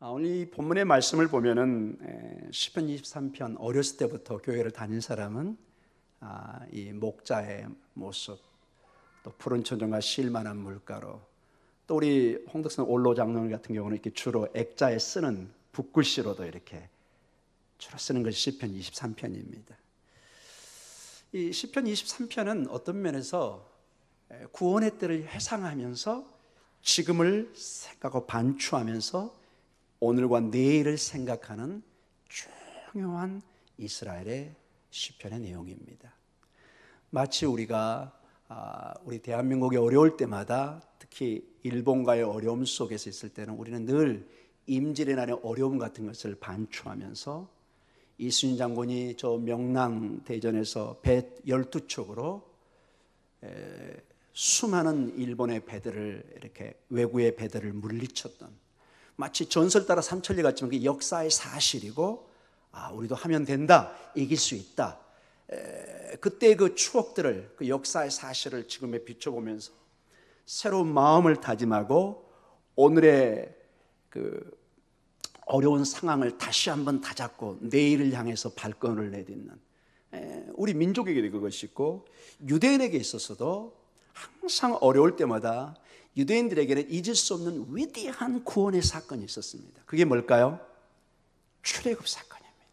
오늘 이 본문의 말씀을 보면은 시편 23편 어렸을 때부터 교회를 다닌 사람은 이 목자의 모습, 또 푸른 초정과 쉴만한 물가로, 또 우리 홍덕선 올로 장로님 같은 경우는 이렇게 주로 액자에 쓰는 붓글씨로도 이렇게 주로 쓰는 것이 시편 23편입니다. 이 시편 23편은 어떤 면에서 구원의 때를 회상하면서 지금을 생각하고 반추하면서 오늘과 내일을 생각하는 중요한 이스라엘의 시편의 내용입니다. 마치 우리가 우리 대한민국이 어려울 때마다, 특히 일본과의 어려움 속에서 있을 때는 우리는 늘 임질의 어려움 같은 것을 반추하면서 이순신 장군이 저 명랑 대전에서 배 12척으로 수많은 일본의 배들을, 이렇게 외구의 배들을 물리쳤던, 마치 전설 따라 삼천리 같지만 그 역사의 사실이고, 우리도 하면 된다, 이길 수 있다. 그때 그 추억들을, 그 역사의 사실을 지금에 비춰보면서 새로운 마음을 다짐하고 오늘의 그 어려운 상황을 다시 한번 다잡고 내일을 향해서 발걸음을 내딛는 우리 민족에게 그것이 있고, 유대인에게 있어서도 항상 어려울 때마다 유대인들에게는 잊을 수 없는 위대한 구원의 사건이 있었습니다. 그게 뭘까요? 출애굽 사건입니다.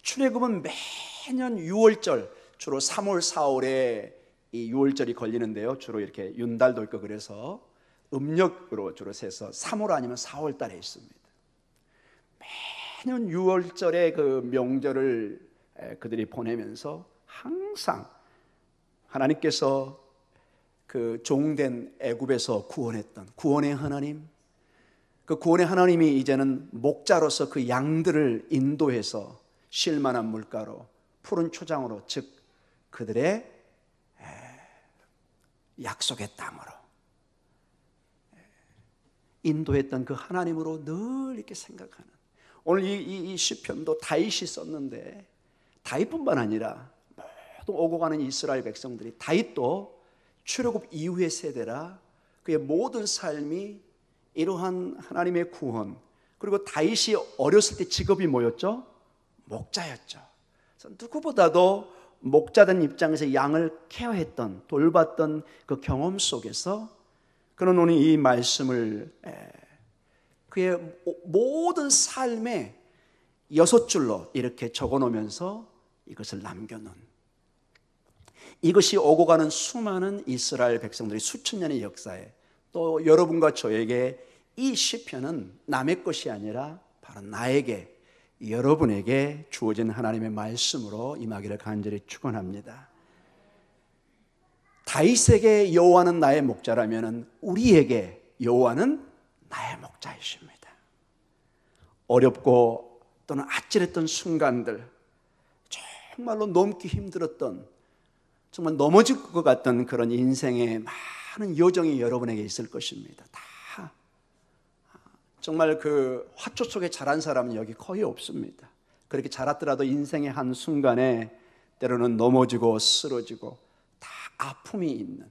출애굽은 매년 6월절, 주로 3월, 4월에 이 6월절이 걸리는데요, 주로 이렇게 윤달도 있고 그래서 음력으로 주로 세서 3월 아니면 4월 달에 있습니다. 매년 6월절에 그 명절을 그들이 보내면서 항상 하나님께서 그 종된 애굽에서 구원했던 구원의 하나님, 그 구원의 하나님이 이제는 목자로서 그 양들을 인도해서 쉴만한 물가로, 푸른 초장으로, 즉 그들의 약속의 땅으로 인도했던 그 하나님으로 늘 이렇게 생각하는, 오늘 이 시편도 다윗이 썼는데, 다윗뿐만 아니라 모든 오고 가는 이스라엘 백성들이, 다윗도 출애굽 이후의 세대라 그의 모든 삶이 이러한 하나님의 구원, 그리고 다윗이 어렸을 때 직업이 뭐였죠? 목자였죠. 그래서 누구보다도 목자된 입장에서 양을 케어했던, 돌봤던 그 경험 속에서 그는 오늘 이 말씀을 그의 모든 삶에 6줄로 이렇게 적어놓으면서 이것을 남겨놓은, 이것이 오고 가는 수많은 이스라엘 백성들의 수천 년의 역사에, 또 여러분과 저에게 이 시편은 남의 것이 아니라 바로 나에게, 여러분에게 주어진 하나님의 말씀으로 임하기를 간절히 축원합니다. 다윗에게 여호와는 나의 목자라면 우리에게 여호와는 나의 목자이십니다. 어렵고 또는 아찔했던 순간들, 정말로 넘기 힘들었던, 정말 넘어질 것 같던 그런 인생의 많은 여정이 여러분에게 있을 것입니다. 다 정말 그 화초 속에 자란 사람은 여기 거의 없습니다. 그렇게 자랐더라도 인생의 한 순간에 때로는 넘어지고 쓰러지고 다 아픔이 있는,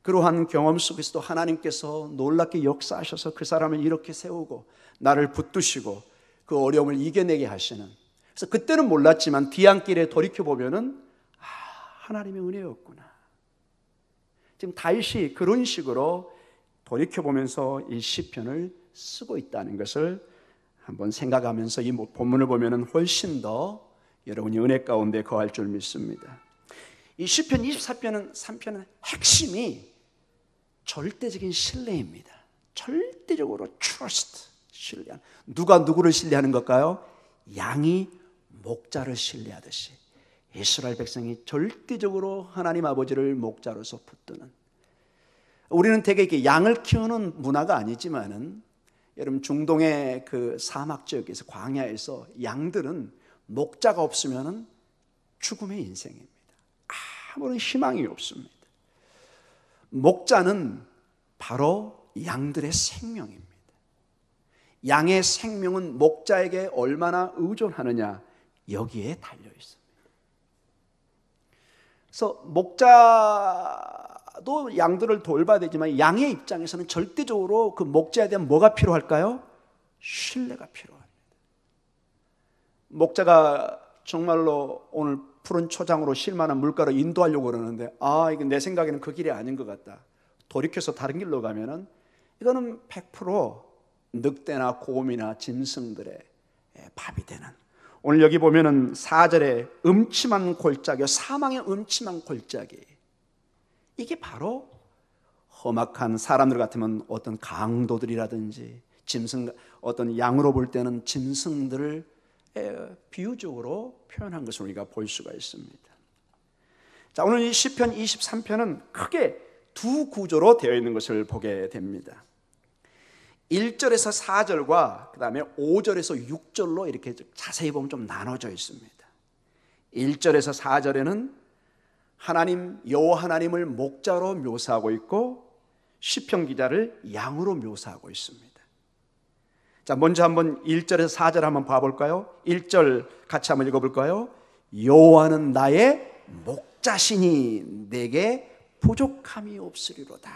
그러한 경험 속에서도 하나님께서 놀랍게 역사하셔서 그 사람을 이렇게 세우고 나를 붙드시고 그 어려움을 이겨내게 하시는, 그래서 그때는 몰랐지만 뒤안길에 돌이켜보면은 하나님의 은혜였구나. 지금 다윗이 그런 식으로 돌이켜보면서 이 시편을 쓰고 있다는 것을 한번 생각하면서 이 본문을 보면 훨씬 더 여러분이 은혜 가운데 거할 줄 믿습니다. 이 시편 23편은 핵심이 절대적인 신뢰입니다. 절대적으로 trust, 신뢰하는. 누가 누구를 신뢰하는 걸까요? 양이 목자를 신뢰하듯이 이스라엘 백성이 절대적으로 하나님 아버지를 목자로서 붙드는, 우리는 되게 이렇게 양을 키우는 문화가 아니지만은, 여러분 중동의 그 사막 지역에서, 광야에서 양들은 목자가 없으면은 죽음의 인생입니다. 아무런 희망이 없습니다. 목자는 바로 양들의 생명입니다. 양의 생명은 목자에게 얼마나 의존하느냐, 여기에 달려 있습니다. 그래서 목자도 양들을 돌봐야 되지만, 양의 입장에서는 절대적으로 그 목자에 대한 뭐가 필요할까요? 신뢰가 필요합니다. 목자가 정말로 오늘 푸른 초장으로 쉴만한 물가로 인도하려고 그러는데 이게 내 생각에는 그 길이 아닌 것 같다. 돌이켜서 다른 길로 가면은 이거는 100% 늑대나 곰이나 짐승들의 밥이 되는, 오늘 여기 보면은 4절에 음침한 골짜기, 사망의 음침한 골짜기, 이게 바로 험악한, 사람들 같으면 어떤 강도들이라든지 짐승, 어떤 양으로 볼 때는 짐승들을 비유적으로 표현한 것을 우리가 볼 수가 있습니다. 자, 오늘 이 시편 23편은 크게 두 구조로 되어 있는 것을 보게 됩니다. 1절에서 4절과 그 다음에 5절에서 6절로 이렇게 자세히 보면 좀 나눠져 있습니다. 1절에서 4절에는 하나님, 여호와 하나님을 목자로 묘사하고 있고 시편 기자를 양으로 묘사하고 있습니다. 자, 먼저 한번 1절에서 4절 한번 봐볼까요? 1절 같이 한번 읽어볼까요? 여호와는 나의 목자시니 내게 부족함이 없으리로다.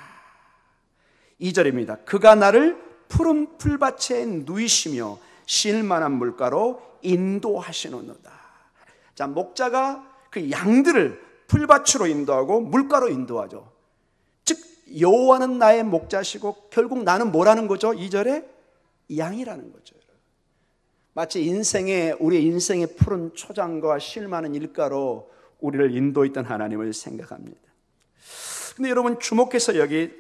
2절입니다. 그가 나를 푸른 풀밭에 누이시며 쉴만한 물가로 인도하시노다. 자, 목자가 그 양들을 풀밭으로 인도하고 물가로 인도하죠. 즉 여호와는 나의 목자시고 결국 나는 뭐라는 거죠? 2절에 양이라는 거죠. 마치 우리의 인생의 푸른 초장과 쉴만한 일가로 우리를 인도했던 하나님을 생각합니다. 근데 여러분 주목해서 여기,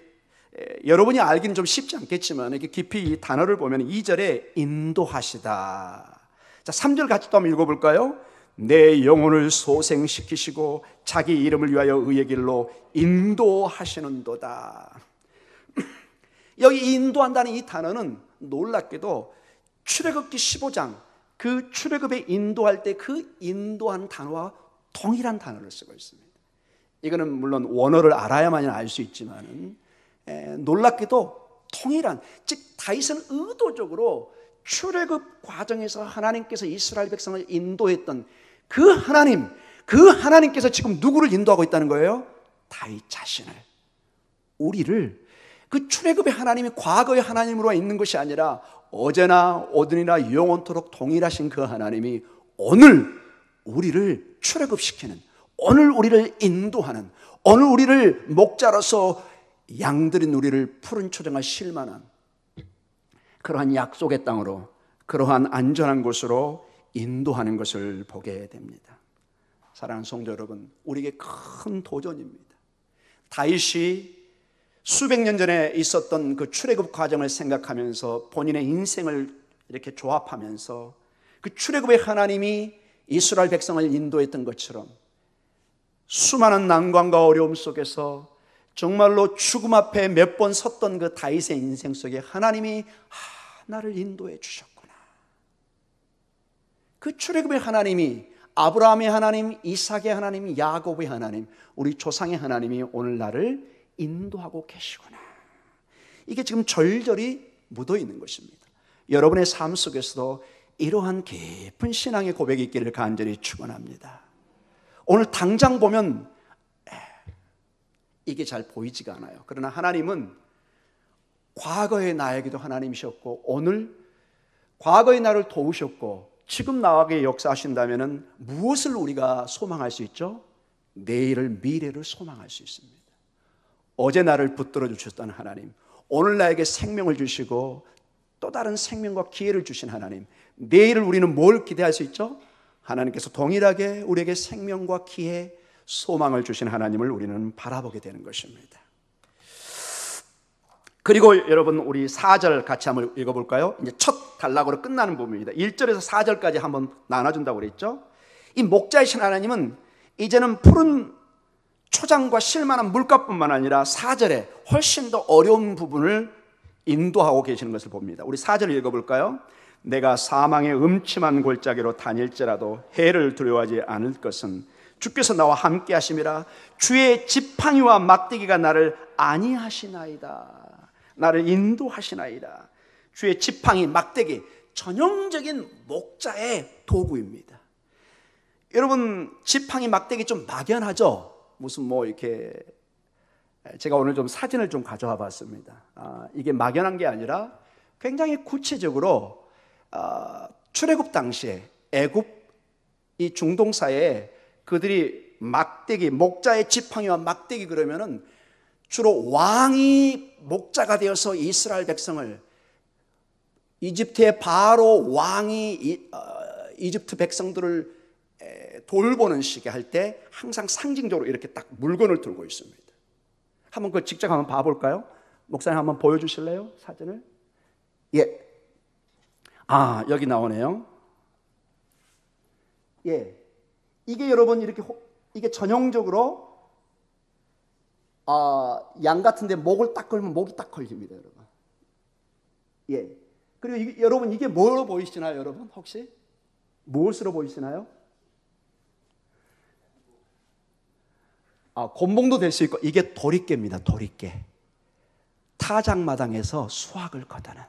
여러분이 알기는 좀 쉽지 않겠지만 이렇게 깊이 이 단어를 보면 2절에 인도하시다. 자, 3절 같이 또 한번 읽어볼까요? 내 영혼을 소생시키시고 자기 이름을 위하여 의의 길로 인도하시는도다. 여기 인도한다는 이 단어는 놀랍게도 출애굽기 15장 그 출애굽에 인도할 때 그 인도한 단어와 동일한 단어를 쓰고 있습니다. 이거는 물론 원어를 알아야만이 알 수 있지만 놀랍게도 동일한, 즉 다윗은 의도적으로 출애굽 과정에서 하나님께서 이스라엘 백성을 인도했던 그 하나님께서 지금 누구를 인도하고 있다는 거예요? 다윗 자신을, 우리를 그 출애굽의 하나님이 과거의 하나님으로 있는 것이 아니라 어제나 오늘이나 영원토록 동일하신 그 하나님이 오늘 우리를 출애굽시키는, 오늘 우리를 인도하는, 오늘 우리를 목자로서 양들인 우리를 푸른 초장을 쉴만한 그러한 약속의 땅으로, 그러한 안전한 곳으로 인도하는 것을 보게 됩니다. 사랑하는 성도 여러분, 우리에게 큰 도전입니다. 다윗이 수백 년 전에 있었던 그 출애굽 과정을 생각하면서 본인의 인생을 이렇게 조합하면서 그 출애굽의 하나님이 이스라엘 백성을 인도했던 것처럼 수많은 난관과 어려움 속에서 정말로 죽음 앞에 몇 번 섰던 그 다윗의 인생 속에 하나님이 나를 인도해 주셨구나. 그 출애굽의 하나님이 아브라함의 하나님, 이삭의 하나님, 야곱의 하나님, 우리 조상의 하나님이 오늘 나를 인도하고 계시구나. 이게 지금 절절히 묻어 있는 것입니다. 여러분의 삶 속에서도 이러한 깊은 신앙의 고백이 있기를 간절히 축원합니다. 오늘 당장 보면 이게 잘 보이지가 않아요. 그러나 하나님은 과거의 나에게도 하나님이셨고 오늘 과거의 나를 도우셨고 지금 나에게 역사하신다면 무엇을 우리가 소망할 수 있죠? 내일을, 미래를 소망할 수 있습니다. 어제 나를 붙들어 주셨던 하나님, 오늘 나에게 생명을 주시고 또 다른 생명과 기회를 주신 하나님, 내일을 우리는 뭘 기대할 수 있죠? 하나님께서 동일하게 우리에게 생명과 기회, 소망을 주신 하나님을 우리는 바라보게 되는 것입니다. 그리고 여러분 우리 4절 같이 한번 읽어볼까요? 이제 첫 단락으로 끝나는 부분입니다. 1절에서 4절까지 한번 나눠준다고 그랬죠. 이 목자이신 하나님은 이제는 푸른 초장과 쉴만한 물가뿐만 아니라 4절에 훨씬 더 어려운 부분을 인도하고 계시는 것을 봅니다. 우리 4절 읽어볼까요? 내가 사망의 음침한 골짜기로 다닐지라도 해를 두려워하지 않을 것은 주께서 나와 함께 하심이라. 주의 지팡이와 막대기가 나를 안위하시나이다. 나를 인도하시나이다. 주의 지팡이, 막대기, 전형적인 목자의 도구입니다. 여러분 지팡이, 막대기 좀 막연하죠? 무슨 뭐 이렇게, 제가 오늘 좀 사진을 좀 가져와 봤습니다. 이게 막연한 게 아니라 굉장히 구체적으로 출애굽 당시에 애굽 이 중동사에 그들이 막대기, 목자의 지팡이와 막대기 그러면은 주로 왕이 목자가 되어서 이스라엘 백성을 이집트의 바로 왕이 이집트 백성들을 돌보는 시기 할 때 항상 상징적으로 이렇게 딱 물건을 들고 있습니다. 한번 그 직접 한번 봐볼까요? 목사님 한번 보여주실래요? 사진을? 예. 여기 나오네요. 예. 이게 여러분 이렇게 이게 전형적으로 양 같은데 목을 딱 걸면 목이 딱 걸립니다, 여러분. 예. 그리고 여러분 이게 뭐로 보이시나요, 여러분? 혹시 무엇으로 보이시나요? 곤봉도 될 수 있고 이게 도리깨입니다. 도리깨. 타작마당에서 수확을 거두는.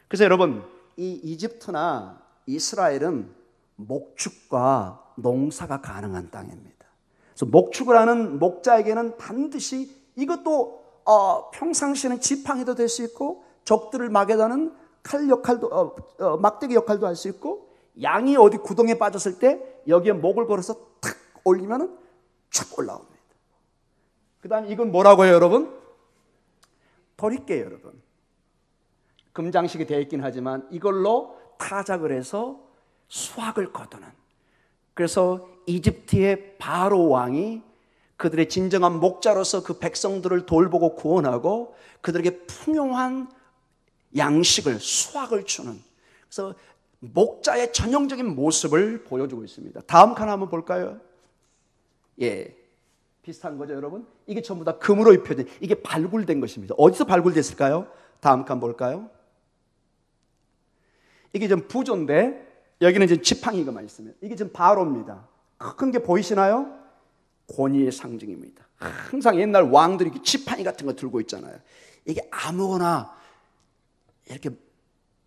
그래서 여러분 이 이집트나 이스라엘은 목축과 농사가 가능한 땅입니다. 그래서 목축을 하는 목자에게는 반드시 이것도 평상시에는 지팡이도 될 수 있고 적들을 막아다는 칼 역할도 막대기 역할도 할 수 있고 양이 어디 구덩이에 빠졌을 때 여기에 목을 걸어서 탁 올리면은 촥 올라옵니다. 그 다음에 이건 뭐라고요, 여러분? 도리깨, 여러분. 금장식이 되어 있긴 하지만 이걸로 타작을 해서 수확을 거두는. 그래서 이집트의 바로 왕이 그들의 진정한 목자로서 그 백성들을 돌보고 구원하고 그들에게 풍요한 양식을 수확을 주는, 그래서 목자의 전형적인 모습을 보여주고 있습니다. 다음 칸 한번 볼까요? 예, 비슷한 거죠, 여러분. 이게 전부 다 금으로 입혀진, 이게 발굴된 것입니다. 어디서 발굴됐을까요? 다음 칸 볼까요? 이게 좀 부조인데 여기는 지금 지팡이가만 있으면 이게 지금 바로입니다. 큰 게 보이시나요? 권위의 상징입니다. 항상 옛날 왕들이 지팡이 같은 거 들고 있잖아요. 이게 아무거나 이렇게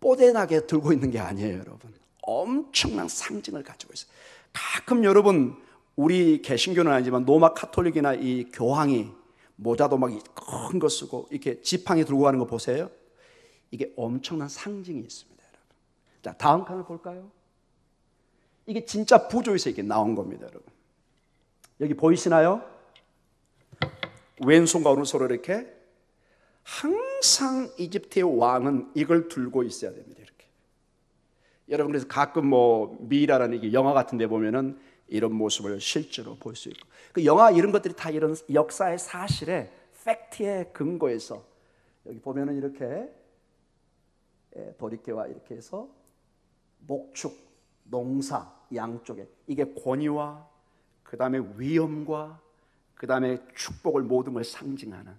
뽀대나게 들고 있는 게 아니에요, 여러분. 엄청난 상징을 가지고 있어요. 가끔 여러분 우리 개신교는 아니지만 로마 카톨릭이나 이 교황이 모자도 막 큰 거 쓰고 이렇게 지팡이 들고 가는 거 보세요. 이게 엄청난 상징이 있습니다, 여러분. 자, 다음 칸을 볼까요? 이게 진짜 부조에서 이게 나온 겁니다, 여러분. 여기 보이시나요? 왼손과 오른손으로 이렇게. 항상 이집트의 왕은 이걸 들고 있어야 됩니다, 이렇게. 여러분, 그래서 가끔 뭐 미라라는 이게 영화 같은 데 보면은 이런 모습을 실제로 볼 수 있고, 그 영화 이런 것들이 다 이런 역사의 사실에 팩트에 근거해서 여기 보면은 이렇게 도리깨와 이렇게 해서 목축, 농사 양쪽에 이게 권위와 그 다음에 위엄과 그 다음에 축복을 모든 걸 상징하는,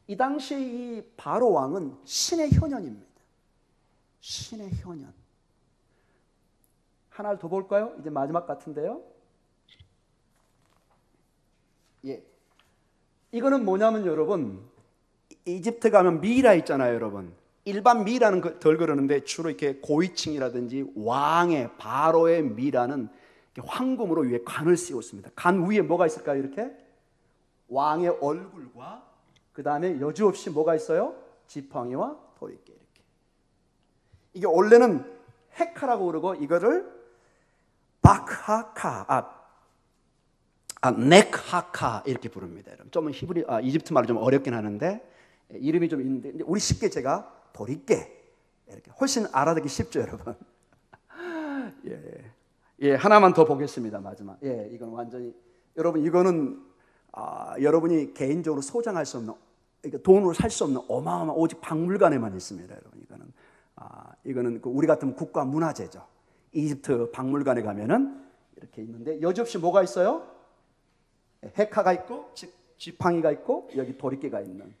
이 당시 이 바로 왕은 신의 현현입니다. 신의 현현. 하나를 더 볼까요? 이제 마지막 같은데요. 예. 이거는 뭐냐면 여러분, 이집트 가면 미라 있잖아요, 여러분. 일반 미라는 덜 그러는데 주로 이렇게 고위층이라든지 왕의 바로의 미라는 황금으로 위에 관을 씌웠습니다. 관 위에 뭐가 있을까요? 이렇게 왕의 얼굴과 그 다음에 여지없이 뭐가 있어요? 지팡이와 도리깨. 이렇게. 이게 원래는 헤카라고 그러고 이거를 박하카, 넥하카 이렇게 부릅니다. 좀 히브리, 이집트 말을 좀 어렵긴 하는데 이름이 좀 있는데 우리 쉽게 제가 도리깨 이렇게 훨씬 알아듣기 쉽죠, 여러분. 예, 하나만 더 보겠습니다. 마지막. 예, 이건 완전히 여러분 이거는 여러분이 개인적으로 소장할 수 없는, 돈으로 살 수 없는 어마어마한 오직 박물관에만 있습니다, 여러분. 이거는 우리 같으면 국가 문화재죠. 이집트 박물관에 가면은 이렇게 있는데 여지없이 뭐가 있어요? 헤카가 있고 지팡이가 있고 여기 도리깨가 있는.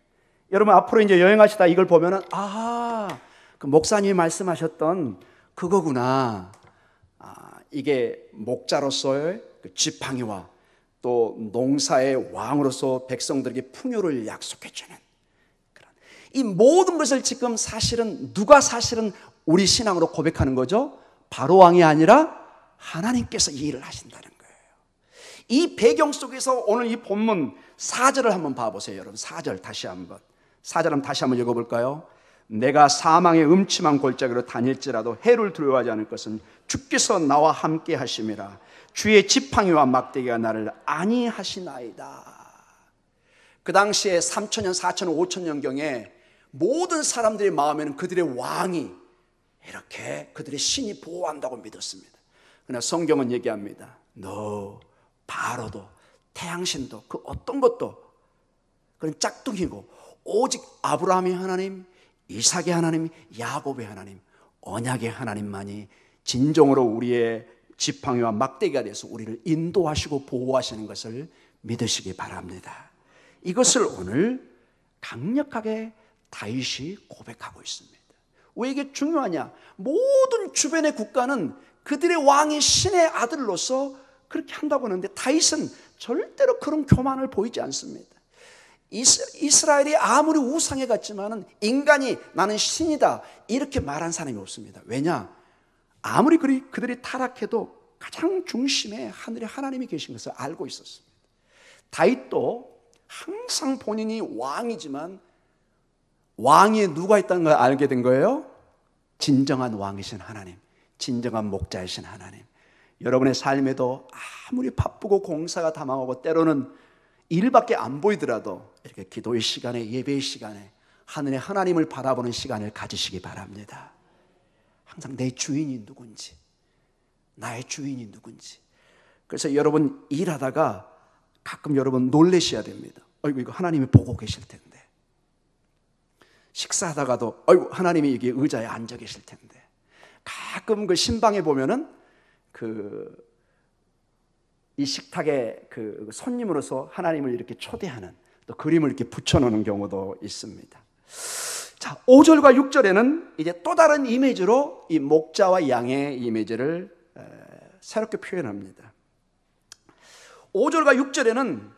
여러분 앞으로 이제 여행하시다 이걸 보면은 그 목사님이 말씀하셨던 그거구나. 이게 목자로서의 그 지팡이와 또 농사의 왕으로서 백성들에게 풍요를 약속해주는 그런, 이 모든 것을 지금 사실은 누가 사실은 우리 신앙으로 고백하는 거죠? 바로 왕이 아니라 하나님께서 이 일을 하신다는 거예요. 이 배경 속에서 오늘 이 본문 4절을 한번 봐보세요, 여러분. 4절 다시 한번. 4절 한번 다시 한번 읽어볼까요? 내가 사망의 음침한 골짜기로 다닐지라도 해를 두려워하지 않을 것은 주께서 나와 함께 하심이라. 주의 지팡이와 막대기가 나를 안위하시나이다. 그 당시에 3,000년, 4,000년, 5,000년경에 모든 사람들의 마음에는 그들의 왕이 이렇게 그들의 신이 보호한다고 믿었습니다. 그러나 성경은 얘기합니다. 너 바로도 태양신도 그 어떤 것도 그런 짝퉁이고 오직 아브라함의 하나님, 이삭의 하나님, 야곱의 하나님, 언약의 하나님만이 진정으로 우리의 지팡이와 막대기가 돼서 우리를 인도하시고 보호하시는 것을 믿으시기 바랍니다. 이것을 오늘 강력하게 다윗이 고백하고 있습니다. 왜 이게 중요하냐? 모든 주변의 국가는 그들의 왕이 신의 아들로서 그렇게 한다고 하는데 다윗은 절대로 그런 교만을 보이지 않습니다. 이스라엘이 아무리 우상에 갔지만은 인간이 나는 신이다 이렇게 말한 사람이 없습니다. 왜냐? 아무리 그들이 타락해도 가장 중심에 하늘에 하나님이 계신 것을 알고 있었습니다. 다윗도 항상 본인이 왕이지만 왕위에 누가 있다는 걸 알게 된 거예요? 진정한 왕이신 하나님, 진정한 목자이신 하나님. 여러분의 삶에도 아무리 바쁘고 공사가 다망하고 때로는 일밖에 안 보이더라도 이렇게 기도의 시간에, 예배의 시간에 하늘의 하나님을 바라보는 시간을 가지시기 바랍니다. 항상 내 주인이 누군지, 나의 주인이 누군지. 그래서 여러분 일하다가 가끔 여러분 놀라셔야 됩니다. 아이고 이거 하나님이 보고 계실 텐데. 식사하다가도 아이고 하나님이 여기 의자에 앉아 계실 텐데. 가끔 그 신방에 보면은 이 식탁에 그 손님으로서 하나님을 이렇게 초대하는 또 그림을 이렇게 붙여놓는 경우도 있습니다. 자, 5절과 6절에는 이제 또 다른 이미지로 이 목자와 양의 이미지를 새롭게 표현합니다. 5절과 6절에는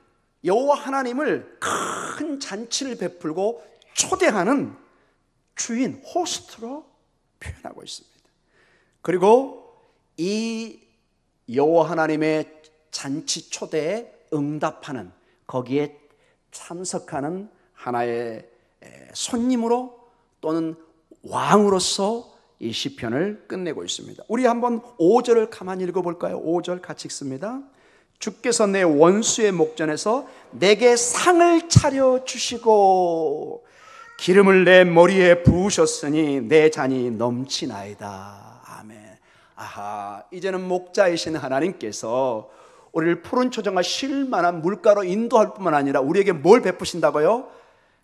여호와 하나님을 큰 잔치를 베풀고 초대하는 주인, 호스트로 표현하고 있습니다. 그리고 이 여호와 하나님의 잔치 초대에 응답하는, 거기에 참석하는 하나의 손님으로 또는 왕으로서 이 시편을 끝내고 있습니다. 우리 한번 5절을 가만히 읽어볼까요? 5절 같이 읽습니다. 주께서 내 원수의 목전에서 내게 상을 차려주시고 기름을 내 머리에 부으셨으니 내 잔이 넘치나이다. 아멘. 아하, 이제는 목자이신 하나님께서 우리를 푸른 초장과 쉴만한 물가로 인도할 뿐만 아니라 우리에게 뭘 베푸신다고요?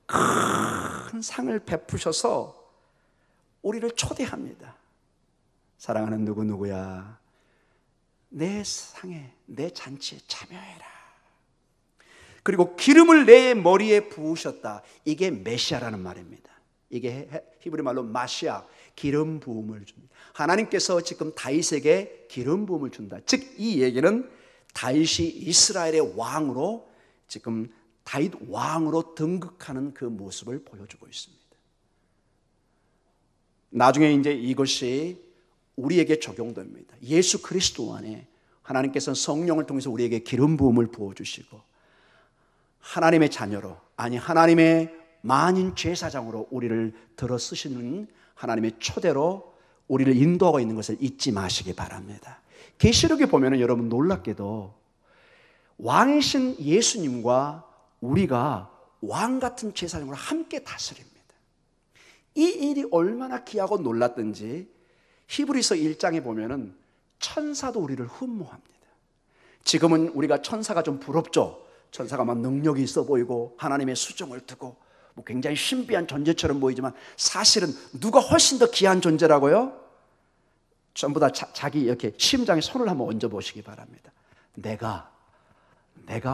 큰 상을 베푸셔서 우리를 초대합니다. 사랑하는 누구누구야, 내 상에, 내 잔치에 참여해라. 그리고 기름을 내 머리에 부으셨다. 이게 메시아라는 말입니다. 이게 히브리 말로 마시아, 기름 부음을 줍니다. 하나님께서 지금 다윗에게 기름 부음을 준다. 즉 이 얘기는 다윗이 이스라엘의 왕으로 지금 다윗 왕으로 등극하는 그 모습을 보여주고 있습니다. 나중에 이제 이것이 우리에게 적용됩니다. 예수 그리스도 안에 하나님께서는 성령을 통해서 우리에게 기름 부음을 부어주시고 하나님의 자녀로, 아니 하나님의 만인 제사장으로 우리를 들어 쓰시는 하나님의 초대로 우리를 인도하고 있는 것을 잊지 마시기 바랍니다. 계시록에 보면은 여러분 놀랍게도 왕이신 예수님과 우리가 왕 같은 제사장으로 함께 다스립니다. 이 일이 얼마나 귀하고 놀랐던지 히브리서 1장에 보면은 천사도 우리를 흠모합니다. 지금은 우리가 천사가 좀 부럽죠. 천사가 막 능력이 있어 보이고 하나님의 수정을 두고 뭐 굉장히 신비한 존재처럼 보이지만 사실은 누가 훨씬 더 귀한 존재라고요? 전부 다 자기 이렇게 심장에 손을 한번 얹어 보시기 바랍니다. 내가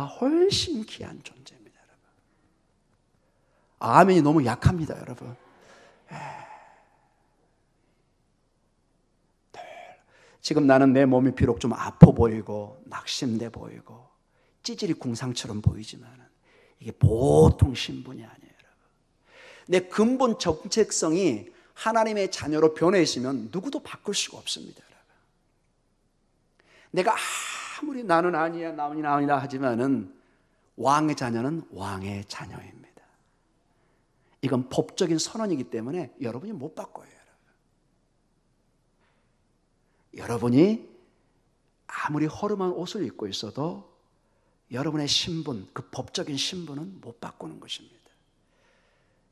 훨씬 귀한 존재입니다, 여러분. 아멘이 너무 약합니다, 여러분. 지금 나는 내 몸이 비록 좀 아파 보이고 낙심돼 보이고 찌질이 궁상처럼 보이지만 이게 보통 신분이 아니에요, 여러분. 내 근본 정체성이 하나님의 자녀로 변해 있으면 누구도 바꿀 수가 없습니다, 여러분. 내가 아무리 나는 아니야, 나는 아니라 하지만은 왕의 자녀는 왕의 자녀입니다. 이건 법적인 선언이기 때문에 여러분이 못 바꿔요. 여러분이 아무리 허름한 옷을 입고 있어도 여러분의 신분, 그 법적인 신분은 못 바꾸는 것입니다.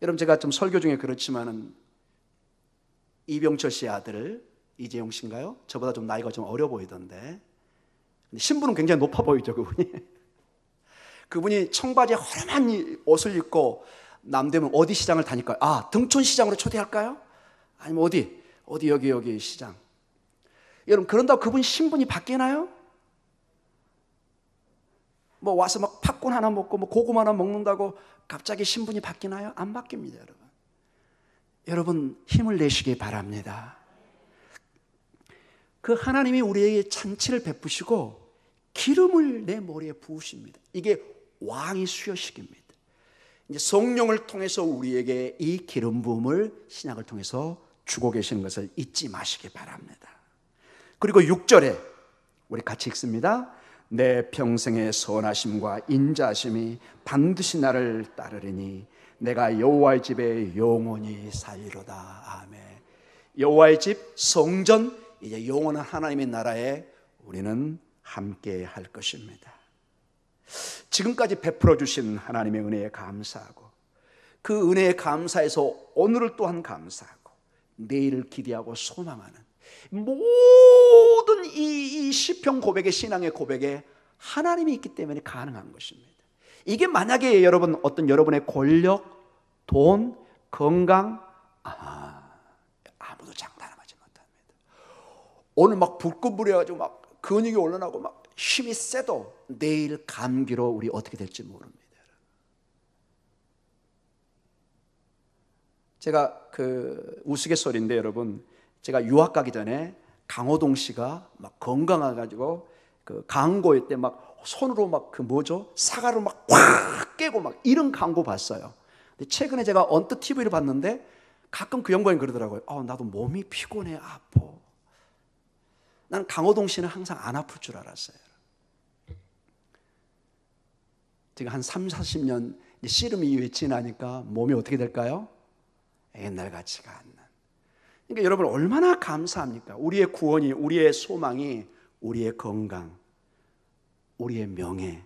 여러분, 제가 좀 설교 중에 그렇지만은 이병철 씨의 아들 이재용 씨인가요? 저보다 좀 나이가 좀 어려 보이던데 근데 신분은 굉장히 높아 보이죠, 그분이. 그분이 청바지에 허름한 옷을 입고 남대문 어디 시장을 다닐까요? 등촌 시장으로 초대할까요? 아니면 어디 여기 시장. 여러분, 그런다고 그분 신분이 바뀌나요? 뭐 와서 막 팝콘 하나 먹고 뭐 고구마 하나 먹는다고 갑자기 신분이 바뀌나요? 안 바뀝니다, 여러분. 여러분, 힘을 내시기 바랍니다. 그 하나님이 우리에게 잔치를 베푸시고 기름을 내 머리에 부으십니다. 이게 왕의 수여식입니다. 이제 성령을 통해서 우리에게 이 기름 부음을 신약을 통해서 주고 계시는 것을 잊지 마시기 바랍니다. 그리고 6절에 우리 같이 읽습니다. 내 평생의 선하심과 인자하심이 반드시 나를 따르리니 내가 여호와의 집에 영원히 살리로다. 아멘. 여호와의 집, 성전, 이제 영원한 하나님의 나라에 우리는 함께 할 것입니다. 지금까지 베풀어 주신 하나님의 은혜에 감사하고 그 은혜에 감사해서 오늘을 또한 감사하고 내일을 기대하고 소망하는 모든 이 시편 고백의 신앙의 고백에 하나님이 있기 때문에 가능한 것입니다. 이게 만약에 여러분 어떤 여러분의 권력, 돈, 건강 아무도 장담하지 못합니다. 오늘 막 불꽃 부려가지고 막 근육이 올라나고 막 힘이 세도 내일 감기로 우리 어떻게 될지 모릅니다. 제가 그 우스갯소리인데 여러분, 제가 유학 가기 전에 강호동 씨가 막 건강해가지고 그 광고일 때 막 손으로 막 그 뭐죠? 사과를 막 꽉 깨고 막 이런 광고 봤어요. 근데 최근에 제가 언뜻 TV를 봤는데 가끔 그 양반이 그러더라고요. 나도 몸이 피곤해, 아파. 나는 강호동 씨는 항상 안 아플 줄 알았어요. 제가 한 3, 40년 씨름 이후에 지나니까 몸이 어떻게 될까요? 옛날 같지가 않는. 그러니까 여러분 얼마나 감사합니까? 우리의 구원이, 우리의 소망이 우리의 건강, 우리의 명예,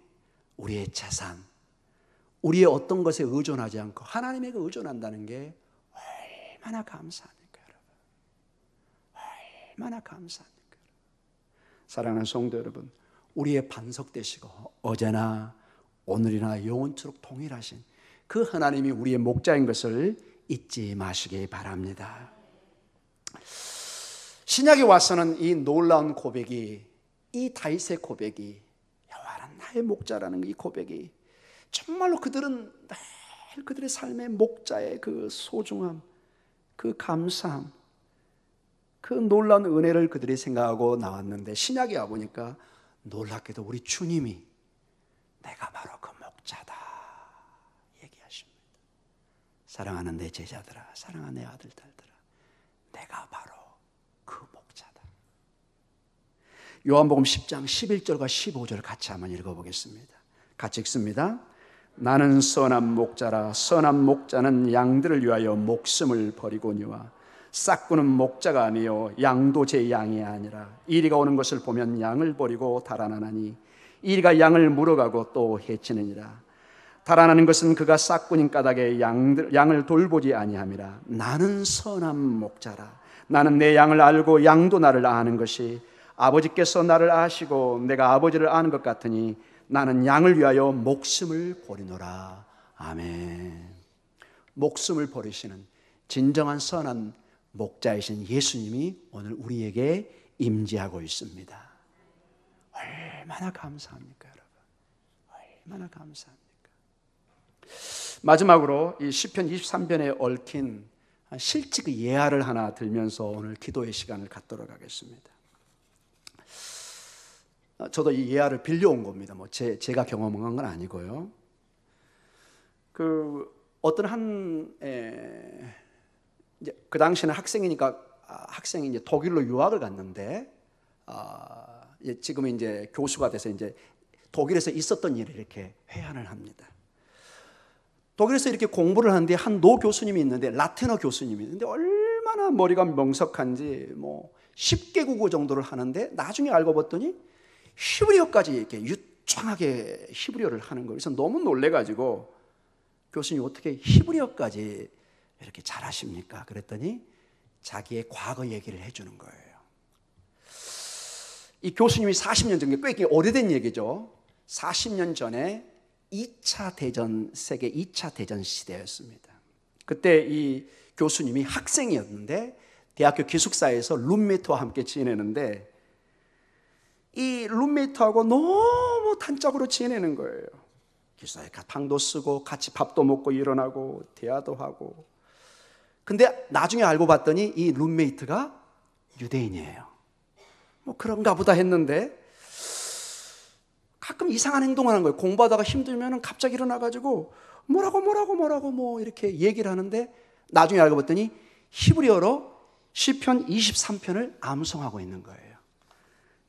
우리의 재산, 우리의 어떤 것에 의존하지 않고 하나님에게 의존한다는 게 얼마나 감사합니까, 여러분? 얼마나 감사합니까? 사랑하는 성도 여러분, 우리의 반석 되시고 어제나 오늘이나 영원토록 동일하신 그 하나님이 우리의 목자인 것을 잊지 마시기 바랍니다. 신약에 와서는 이 놀라운 고백이, 이 다윗의 고백이, 여호와는 나의 목자라는 이 고백이 정말로 그들은 늘 그들의 삶의 목자의 그 소중함, 그 감사함, 그 놀라운 은혜를 그들이 생각하고 나왔는데 신약에 와보니까 놀랍게도 우리 주님이 내가 바로 그 목자다 얘기하십니다. 사랑하는 내 제자들아, 사랑하는 내 아들, 딸들아, 내가 바로 그 목자다. 요한복음 10장 11절과 15절 같이 한번 읽어보겠습니다. 같이 읽습니다. 나는 선한 목자라. 선한 목자는 양들을 위하여 목숨을 버리거니와 싹구는 목자가 아니요 양도 제 양이 아니라 이리가 오는 것을 보면 양을 버리고 달아나나니 이리가 양을 물어가고 또 해치느니라. 달아나는 것은 그가 싹꾼인 까닭에 양을 돌보지 아니함이라. 나는 선한 목자라. 나는 내 양을 알고 양도 나를 아는 것이 아버지께서 나를 아시고 내가 아버지를 아는 것 같으니 나는 양을 위하여 목숨을 버리노라. 아멘. 목숨을 버리시는 진정한 선한 목자이신 예수님이 오늘 우리에게 임재하고 있습니다. 얼마나 감사합니까, 여러분? 얼마나 감사합니까? 마지막으로 이 시편 23편에 얽힌 실직 예화를 하나 들면서 오늘 기도의 시간을 갖도록 하겠습니다. 저도 이 예화를 빌려온 겁니다. 제가 경험한 건 아니고요. 어떤 이제 그 당시에는 학생이니까 학생이 이제 독일로 유학을 갔는데 지금은 이제 교수가 돼서 이제 독일에서 있었던 일을 이렇게 회한을 합니다. 독일에서 이렇게 공부를 하는데 한 노 교수님이 있는데, 라틴어 교수님이 있는데 얼마나 머리가 명석한지 뭐 10개 국어 정도를 하는데, 나중에 알고 봤더니 히브리어까지 이렇게 유창하게 히브리어를 하는 거예요. 그래서 너무 놀래가지고 교수님 어떻게 히브리어까지 이렇게 잘하십니까? 그랬더니 자기의 과거 얘기를 해주는 거예요. 이 교수님이 40년 전에, 꽤 오래된 얘기죠. 40년 전에 2차 대전, 세계 2차 대전 시대였습니다. 그때 이 교수님이 학생이었는데 대학교 기숙사에서 룸메이트와 함께 지내는데, 이 룸메이트하고 너무 단짝으로 지내는 거예요. 기숙사에 방도 쓰고 같이 밥도 먹고 일어나고 대화도 하고. 근데 나중에 알고 봤더니 이 룸메이트가 유대인이에요. 뭐 그런가 보다 했는데 가끔 이상한 행동을 하는 거예요. 공부하다가 힘들면 갑자기 일어나가지고 뭐라고 뭐 이렇게 얘기를 하는데, 나중에 알고 봤더니 히브리어로 시편 23편을 암송하고 있는 거예요.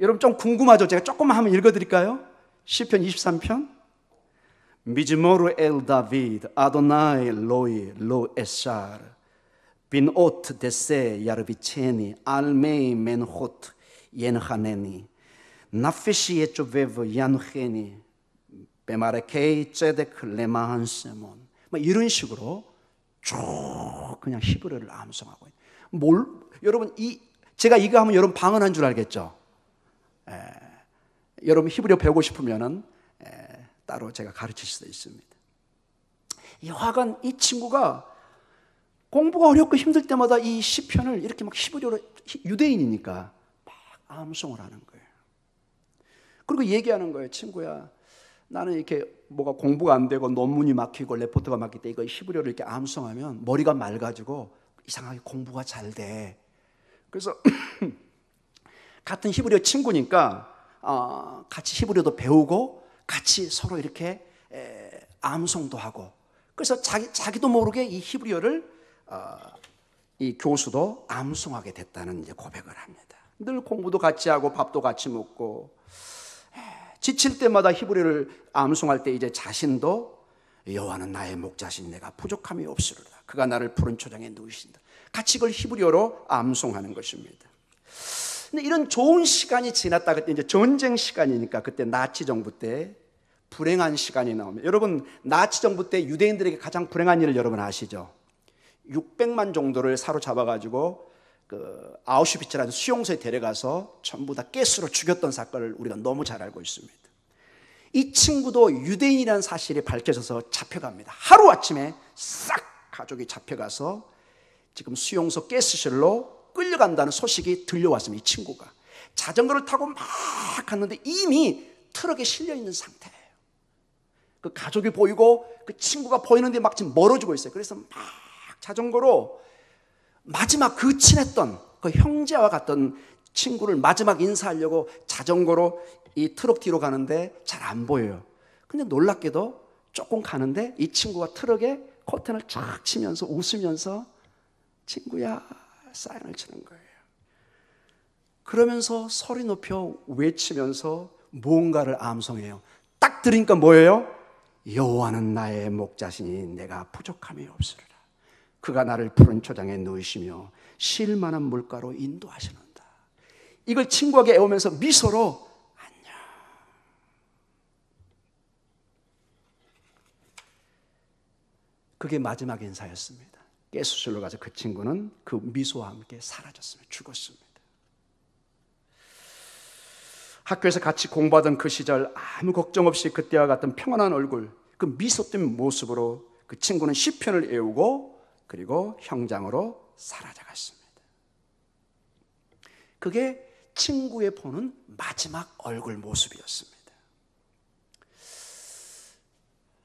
여러분 좀 궁금하죠? 제가 조금만 한번 읽어드릴까요? 시편 23편. 미즈모르 엘 다비드 아도나이 로이 로 에샤르 빈 오트 데세 야르비체니 알메이 맨호트 옌하네니 나페시 에초베브 얀헤니 베마레케이 ጼ데크 레마한세몬, 뭐 이런 식으로 쭉 그냥 히브리어를 암송하고 있는. 여러분 제가 이거 하면 여러분 방언한 줄 알겠죠? 여러분 히브리어 배우고 싶으면은 따로 제가 가르칠 수도 있습니다. 이 화관, 이 친구가 공부가 어렵고 힘들 때마다 이 시편을 이렇게 막 히브리어로, 유대인이니까 막 암송을 하는 거예요. 그리고 얘기하는 거예요. 친구야, 나는 이렇게 뭐가 공부가 안 되고 논문이 막히고 레포트가 막힐 때 이거 히브리어를 이렇게 암송하면 머리가 맑아지고 이상하게 공부가 잘 돼. 그래서 같은 히브리어 친구니까 같이 히브리어도 배우고 같이 서로 이렇게 암송도 하고, 그래서 자기도 모르게 이 히브리어를 이 교수도 암송하게 됐다는 이제 고백을 합니다. 늘 공부도 같이 하고 밥도 같이 먹고, 지칠 때마다 히브리어를 암송할 때 이제 자신도 여호와는 나의 목자시니 내가 부족함이 없으리로다. 그가 나를 푸른 초장에 누이신다. 같이 이걸 히브리어로 암송하는 것입니다. 근데 이런 좋은 시간이 지났다. 그때 이제 전쟁 시간이니까, 그때 나치 정부 때 불행한 시간이 나오면, 여러분 나치 정부 때 유대인들에게 가장 불행한 일을 여러분 아시죠? 600만 정도를 사로잡아가지고 그 아우슈비츠라는 수용소에 데려가서 전부 다 가스로 죽였던 사건을 우리가 너무 잘 알고 있습니다. 이 친구도 유대인이라는 사실이 밝혀져서 잡혀갑니다. 하루아침에 싹 가족이 잡혀가서 지금 수용소 가스실로 끌려간다는 소식이 들려왔습니다. 이 친구가 자전거를 타고 막 갔는데 이미 트럭에 실려있는 상태예요. 그 가족이 보이고 그 친구가 보이는데 막 지금 멀어지고 있어요. 그래서 막 자전거로 마지막 그 친했던 그 형제와 같던 친구를 마지막 인사하려고 자전거로 이 트럭 뒤로 가는데 잘 안 보여요. 근데 놀랍게도 조금 가는데 이 친구가 트럭에 커튼을 쫙 치면서 웃으면서 친구야 사인을 치는 거예요. 그러면서 소리 높여 외치면서 무언가를 암송해요. 딱 들으니까 뭐예요? 여호와는 나의 목자시니 내가 부족함이 없으리라. 그가 나를 푸른 초장에 누이시며 쉴 만한 물가로 인도하시는다. 이걸 친구에게 애우면서 미소로 안녕. 그게 마지막 인사였습니다. 가스실로 가서 그 친구는 그 미소와 함께 사라졌습니다. 죽었습니다. 학교에서 같이 공부하던 그 시절 아무 걱정 없이 그때와 같은 평안한 얼굴, 그 미소 띤 모습으로 그 친구는 시편을 외우고 그리고 형장으로 사라져갔습니다. 그게 친구의 보는 마지막 얼굴 모습이었습니다.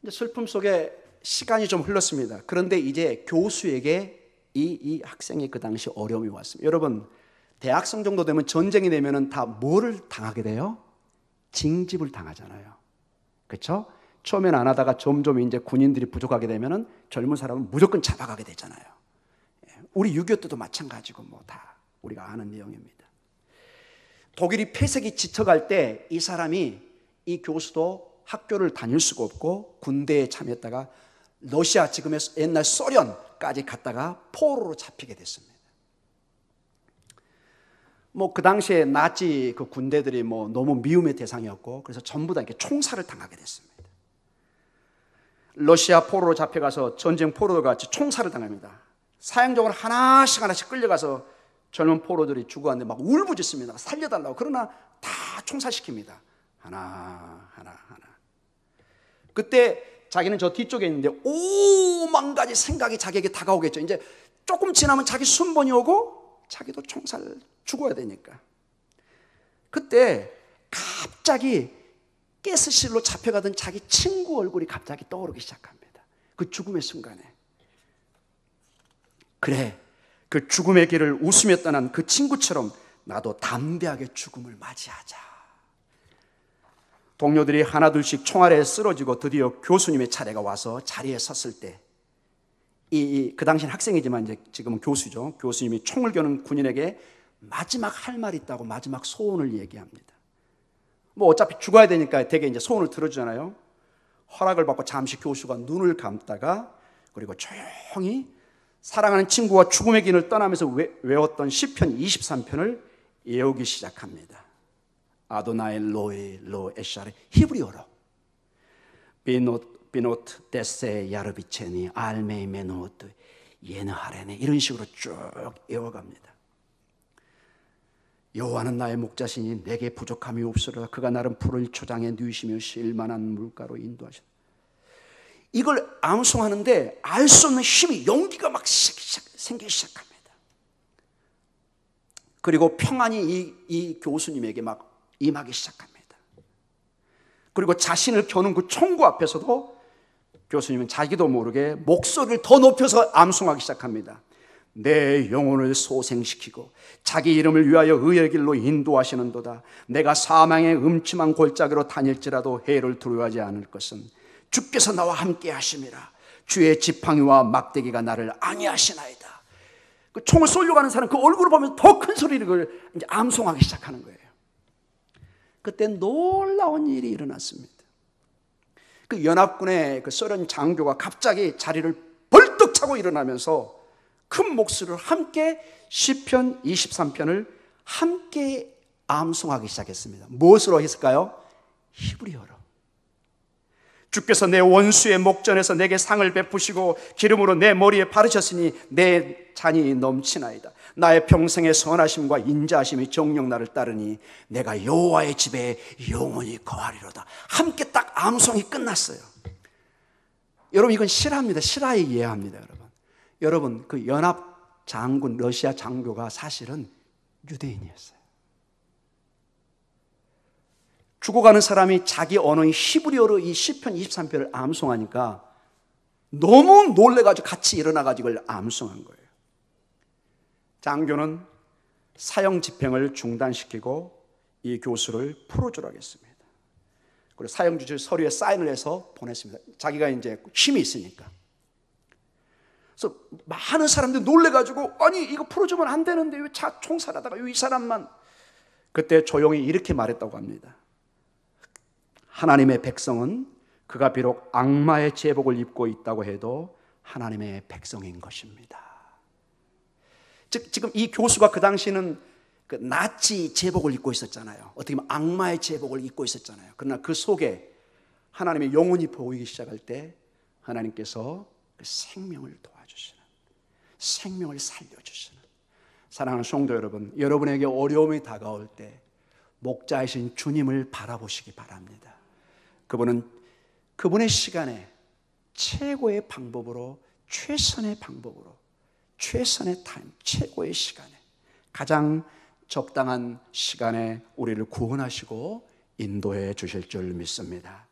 이제 슬픔 속에 시간이 좀 흘렀습니다. 그런데 이제 교수에게 이 학생이 그 당시 어려움이 왔습니다. 여러분 대학생 정도 되면 전쟁이 되면 다 뭐를 당하게 돼요? 징집을 당하잖아요. 그렇죠? 처음엔 안 하다가 점점 이제 군인들이 부족하게 되면은 젊은 사람은 무조건 잡아가게 되잖아요. 우리 6.25 때도 마찬가지고 뭐 다 우리가 아는 내용입니다. 독일이 폐색이 짙어갈 때 이 사람이, 이 교수도 학교를 다닐 수가 없고 군대에 참여했다가 러시아, 지금의 옛날 소련까지 갔다가 포로로 잡히게 됐습니다. 그 당시에 나치 그 군대들이 너무 미움의 대상이었고, 그래서 전부 다 이렇게 총살을 당하게 됐습니다. 러시아 포로로 잡혀가서 전쟁 포로도 같이 총살을 당합니다. 사형정을 하나씩 끌려가서 젊은 포로들이 죽어갔는데 막 울부짖습니다. 살려달라고. 그러나 다 총살시킵니다. 하나. 그때 자기는 저 뒤쪽에 있는데 오만 가지 생각이 자기에게 다가오겠죠. 이제 조금 지나면 자기 순번이 오고 자기도 총살 죽어야 되니까. 그때 갑자기 가스실로 잡혀가던 자기 친구 얼굴이 갑자기 떠오르기 시작합니다. 그 죽음의 순간에. 그래, 그 죽음의 길을 웃으며 떠난 그 친구처럼 나도 담대하게 죽음을 맞이하자. 동료들이 하나둘씩 총알에 쓰러지고 드디어 교수님의 차례가 와서 자리에 섰을 때, 그 당시는 학생이지만 이제 지금은 교수죠. 교수님이 총을 겨눈 군인에게 마지막 할 말이 있다고 마지막 소원을 얘기합니다. 어차피 죽어야 되니까 되게 이제 소원을 들어주잖아요. 허락을 받고 잠시 교수가 눈을 감다가, 그리고 조용히 사랑하는 친구와 죽음의 길을 떠나면서 외웠던 시편 23편을 외우기 시작합니다. 아도나이 로에 로 에샤레, 히브리어로 비노트 데세 야르비체니 알메이 메노트 예너하레네, 이런 식으로 쭉 외워갑니다. 여호와는 나의 목자시니 내게 부족함이 없으리라. 그가 나를 푸른 초장에 누이시며 쉴만한 물가로 인도하시라. 이걸 암송하는데 알 수 없는 힘이, 용기가 막 생기기 시작합니다. 그리고 평안이 이 교수님에게 막 임하기 시작합니다. 그리고 자신을 겨눈 그 총구 앞에서도 교수님은 자기도 모르게 목소리를 더 높여서 암송하기 시작합니다. 내 영혼을 소생시키고 자기 이름을 위하여 의의 길로 인도하시는도다. 내가 사망의 음침한 골짜기로 다닐지라도 해를 두려워하지 않을 것은 주께서 나와 함께 하심이라. 주의 지팡이와 막대기가 나를 안위하시나이다. 그 총을 쏘려고 하는 사람 그 얼굴을 보면 더 큰 소리를 이제 암송하기 시작하는 거예요. 그때 놀라운 일이 일어났습니다. 그 연합군의 그 소련 장교가 갑자기 자리를 벌떡 차고 일어나면서 큰 목소리로 함께 시편 23편을 함께 암송하기 시작했습니다. 무엇으로 했을까요? 히브리어로. 주께서 내 원수의 목전에서 내게 상을 베푸시고 기름으로 내 머리에 바르셨으니 내 잔이 넘치나이다. 나의 평생의 선하심과 인자하심이 정녕 나를 따르니 내가 여호와의 집에 영원히 거하리로다. 함께 딱 암송이 끝났어요. 여러분, 이건 실화입니다. 실화에 이해합니다. 여러분, 그 연합 장군, 러시아 장교가 사실은 유대인이었어요. 죽어가는 사람이 자기 언어인 히브리어로 이 시편 23편을 암송하니까 너무 놀래가지고 같이 일어나가지고 이걸 암송한 거예요. 장교는 사형 집행을 중단시키고 이 교수를 풀어주라고 했습니다. 그리고 사형 주실 서류에 사인을 해서 보냈습니다. 자기가 이제 힘이 있으니까. 그래서 많은 사람들이 놀래가지고, 아니 이거 풀어주면 안 되는데 왜 총살하다가 이 사람만. 그때 조용히 이렇게 말했다고 합니다. 하나님의 백성은 그가 비록 악마의 제복을 입고 있다고 해도 하나님의 백성인 것입니다. 즉 지금 이 교수가 그 당시는 그 나치 제복을 입고 있었잖아요. 어떻게 보면 악마의 제복을 입고 있었잖아요. 그러나 그 속에 하나님의 영혼이 보이기 시작할 때 하나님께서 그 생명을 도와주시는, 생명을 살려주시는, 사랑하는 성도 여러분, 여러분에게 어려움이 다가올 때 목자이신 주님을 바라보시기 바랍니다. 그분은 그분의 시간에 최고의 방법으로, 최선의 방법으로, 최선의 타임, 최고의 시간에, 가장 적당한 시간에 우리를 구원하시고 인도해 주실 줄 믿습니다.